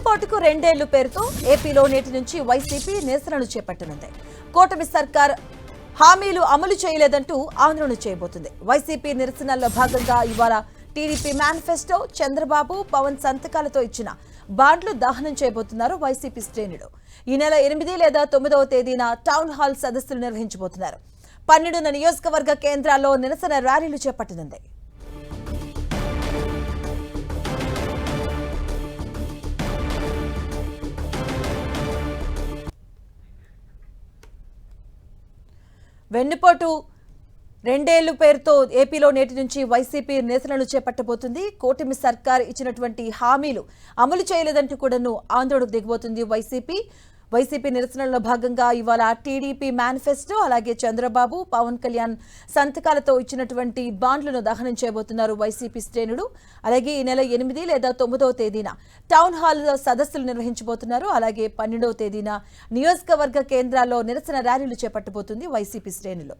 వెన్నుపోటుకు రెండేళ్లు పేరుతో ఏపీలో నేటి నుంచి వైసీపీ నిరసనలు చేపట్టనుంది. కూటమి సర్కార్ హామీలు అమలు చేయలేదంటూ ఆందోళన చేయబోతుంది. వైసీపీ నిరసనల్లో భాగంగా ఇవాళ టీడీపీ మేనిఫెస్టో, చంద్రబాబు, పవన్ సంతకాలతో ఇచ్చిన బాండ్లు దహనం చేయబోతున్నారు వైసీపీ శ్రేణులు. ఈ నెల 8 లేదా 9వ తేదీన టౌన్ హాల్ సదస్సులు నిర్వహించబోతున్నారు. 12 నియోజకవర్గ కేంద్రాల్లో నిరసన ర్యాలీలు చేపట్టనుంది. వెన్నుపోటు రెండేళ్లు పేరుతో ఏపీలో నేటి నుంచి వైసీపీ నిరసనలు చేపట్టబోతుంది. కూటమి సర్కార్ ఇచ్చినటువంటి హామీలు అమలు చేయలేదంటూ కూడాను ఆందోళనకు దిగబోతుంది వైసీపీ నిరసనల్లో భాగంగా ఇవాళ టీడీపీ మేనిఫెస్టో, అలాగే చంద్రబాబు, పవన్ కళ్యాణ్ సంతకాలతో ఇచ్చినటువంటి బాండ్లను దహనం చేయబోతున్నారు వైసీపీ శ్రేణులు. అలాగే ఈ నెల 8 లేదా 9వ తేదీన టౌన్ హాల్లో సదస్సులు నిర్వహించబోతున్నారు. అలాగే 12వ తేదీన నియోజకవర్గ కేంద్రాల్లో నిరసన ర్యాలీలు చేపట్టబోతుంది వైసీపీ శ్రేణులు.